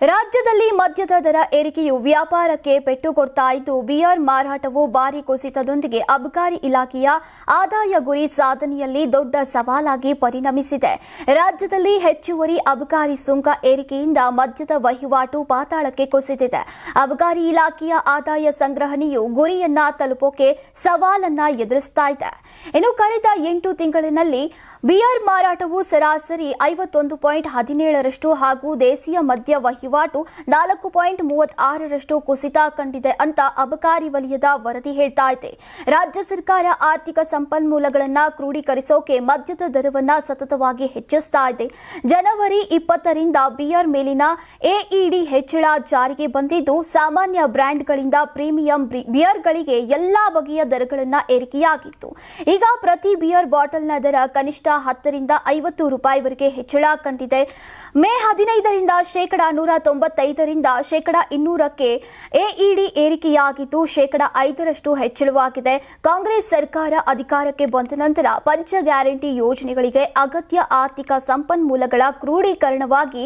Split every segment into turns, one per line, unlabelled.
ರಾಜ್ಯದಲ್ಲಿ ಮದ್ಯದ ದರ ಏರಿಕೆಯು ವ್ಯಾಪಾರಕ್ಕೆ ಪೆಟ್ಟು ಕೊಡ್ತಾ ಇದ್ದು, ಬಿಯರ್ ಮಾರಾಟವು ಭಾರಿ ಕುಸಿತದೊಂದಿಗೆ ಅಬಕಾರಿ ಇಲಾಖೆಯ ಆದಾಯ ಗುರಿ ಸಾಧನೆಯಲ್ಲಿ ದೊಡ್ಡ ಸವಾಲಾಗಿ ಪರಿಣಮಿಸಿದೆ. ರಾಜ್ಯದಲ್ಲಿ ಹೆಚ್ಚುವರಿ ಅಬಕಾರಿ ಸುಂಕ ಏರಿಕೆಯಿಂದ ಮದ್ಯದ ವಹಿವಾಟು ಪಾತಾಳಕ್ಕೆ ಕುಸಿದಿದೆ. ಅಬಕಾರಿ ಇಲಾಖೆಯ ಆದಾಯ ಸಂಗ್ರಹಣೆಯು ಗುರಿಯನ್ನ ತಲುಪೋಕೆ ಸವಾಲನ್ನ ಎದುರಿಸ್ತಾ ಇದೆ. ಇನ್ನು ಕಳೆದ 8 ತಿಂಗಳಿನಲ್ಲಿ ಬಿಯರ್ ಮಾರಾಟವು ಸರಾಸರಿ 51.17% ಹಾಗೂ ದೇಶೀಯ ಮದ್ಯ ವಹಿವಾಟು 4.36% ಕುಸಿತ ಕಂಡಿದೆ ಅಂತ ಅಬಕಾರಿ ವಲಯದ ವರದಿ ಹೇಳ್ತಾ ಇದೆ. ರಾಜ್ಯ ಸರ್ಕಾರ ಆರ್ಥಿಕ ಸಂಪನ್ಮೂಲಗಳನ್ನು ಕ್ರೋಢೀಕರಿಸೋಕೆ ಮದ್ಯದ ದರವನ್ನ ಸತತವಾಗಿ ಹೆಚ್ಚಿಸ್ತಾ ಇದೆ. ಜನವರಿ 20ರಿಂದ ಬಿಯರ್ ಮೇಲಿನ ಎಇಡಿ ಹೆಚ್ಚಳ ಜಾರಿಗೆ ಬಂದಿದ್ದು, ಸಾಮಾನ್ಯ ಬ್ರ್ಯಾಂಡ್ಗಳಿಂದ ಪ್ರೀಮಿಯಂ ಬಿಯರ್ಗಳಿಗೆ ಎಲ್ಲಾ ಬಗೆಯ ದರಗಳನ್ನು ಏರಿಕೆಯಾಗಿತ್ತು. ಈಗ ಪ್ರತಿ ಬಿಯರ್ ಬಾಟಲ್ನ ದರ ಕನಿಷ್ಠ 10 ರಿಂದ 50 ರೂಪಾಯಿವರೆಗೆ ಹೆಚ್ಚಳ ಕಂಡಿದೆ. ಮೇ 15ರಿಂದ %195ರಿಂದ %200ಕ್ಕೆ ಎಇಡಿ ಏರಿಕೆಯಾಗಿದ್ದು, %5ರಷ್ಟು ಹೆಚ್ಚಳವಾಗಿದೆ. ಕಾಂಗ್ರೆಸ್ ಸರ್ಕಾರ ಅಧಿಕಾರಕ್ಕೆ ಬಂದ ನಂತರ ಪಂಚ ಗ್ಯಾರಂಟಿ ಯೋಜನೆಗಳಿಗೆ ಅಗತ್ಯ ಆರ್ಥಿಕ ಸಂಪನ್ಮೂಲಗಳ ಕ್ರೋಢೀಕರಣವಾಗಿ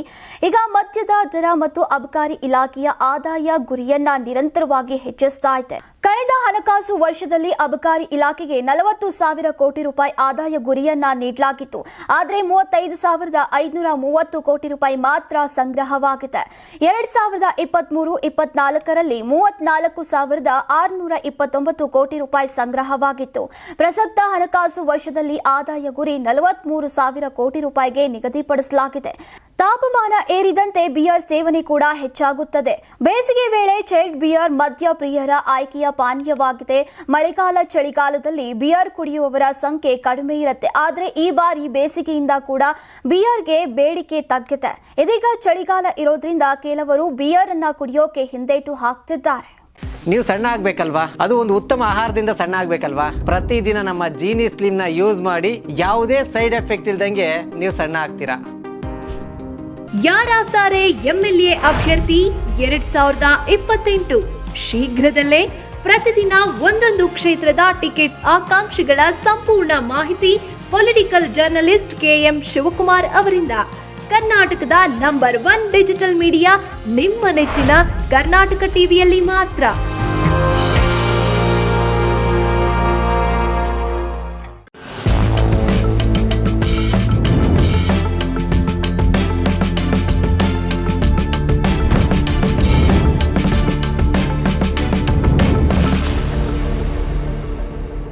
ಈಗ ಮದ್ಯದ ದರ ಮತ್ತು ಅಬಕಾರಿ ಇಲಾಖೆಯ ಆದಾಯ ಗುರಿಯನ್ನ ನಿರಂತರವಾಗಿ ಹೆಚ್ಚಿಸ್ತಾ ಇದೆ. ಕಳೆದ ಹಣಕಾಸು ವರ್ಷದಲ್ಲಿ ಅಬಕಾರಿ ಇಲಾಖೆಗೆ 40,000 ಕೋಟಿ ರೂಪಾಯಿ ಆದಾಯ ಗುರಿಯನ್ನ ನೀಡಲಾಗಿತ್ತು. ಆದರೆ 35,530 ಕೋಟಿ ರೂಪಾಯಿ ಮಾತ್ರ ಸಂಗ್ರಹವಾಗಿದೆ. 2023-24ರಲ್ಲಿ 34,629 ಕೋಟಿ ರೂಪಾಯಿ ಸಂಗ್ರಹವಾಗಿತ್ತು. ಪ್ರಸಕ್ತ ಹಣಕಾಸು ವರ್ಷದಲ್ಲಿ ಆದಾಯ ಗುರಿ 43,000 ಕೋಟಿ ರೂಪಾಯಿಗೆ ನಿಗದಿಪಡಿಸಲಾಗಿದೆ. ತಾಪಮಾನ ಏರಿದಂತೆ ಬಿಯರ್ ಸೇವನೆ ಕೂಡ ಹೆಚ್ಚಾಗುತ್ತದೆ. ಬೇಸಿಗೆ ವೇಳೆ ಚೈಲ್ಡ್ ಬಿಯರ್ ಮದ್ಯ ಪ್ರಿಯರ ಆಯ್ಕೆಯ ಪಾನೀಯವಾಗಿದೆ. ಮಳೆಗಾಲ ಚಳಿಗಾಲದಲ್ಲಿ ಬಿಯರ್ ಕುಡಿಯುವವರ ಸಂಖ್ಯೆ ಕಡಿಮೆ ಇರುತ್ತೆ. ಆದರೆ ಈ ಬಾರಿ ಬೇಸಿಗೆಯಿಂದ ಕೂಡ ಬಿಯರ್ಗೆ ಬೇಡಿಕೆ ತಗ್ಗಿದೆ. ಇದೀಗ ಚಳಿಗಾಲ ಇರೋದ್ರಿಂದ ಕೆಲವರು ಬಿಯರ್ ಅನ್ನ ಕುಡಿಯೋಕೆ ಹಿಂದೇಟು ಹಾಕ್ತಿದ್ದಾರೆ.
ನೀವು ಸಣ್ಣ ಆಗ್ಬೇಕಲ್ವಾ? ಅದು ಒಂದು ಉತ್ತಮ ಆಹಾರದಿಂದ ಸಣ್ಣ ಆಗ್ಬೇಕಲ್ವಾ? ಪ್ರತಿದಿನ ನಮ್ಮ ಜೀನಿ ಸ್ಲಿಮ್ ನ ಯೂಸ್ ಮಾಡಿ ಯಾವುದೇ ಸೈಡ್ ಎಫೆಕ್ಟ್ ಇಲ್ದಂಗೆ ನೀವು ಸಣ್ಣ ಆಗ್ತೀರಾ.
ಯಾರಾಗ್ತಾರೆ ಎಂಎಲ್ಎ ಅಭ್ಯರ್ಥಿ 2028? ಶೀಘ್ರದಲ್ಲೇ ಪ್ರತಿದಿನ ಒಂದೊಂದು ಕ್ಷೇತ್ರದ ಟಿಕೆಟ್ ಆಕಾಂಕ್ಷಿಗಳ ಸಂಪೂರ್ಣ ಮಾಹಿತಿ ಪೊಲಿಟಿಕಲ್ ಜರ್ನಲಿಸ್ಟ್ KM ಶಿವಕುಮಾರ್ ಅವರಿಂದ. ಕರ್ನಾಟಕದ ನಂಬರ್ 1 ಡಿಜಿಟಲ್ ಮೀಡಿಯಾ ನಿಮ್ಮ ನೆಚ್ಚಿನ ಕರ್ನಾಟಕ ಟಿವಿಯಲ್ಲಿ ಮಾತ್ರ.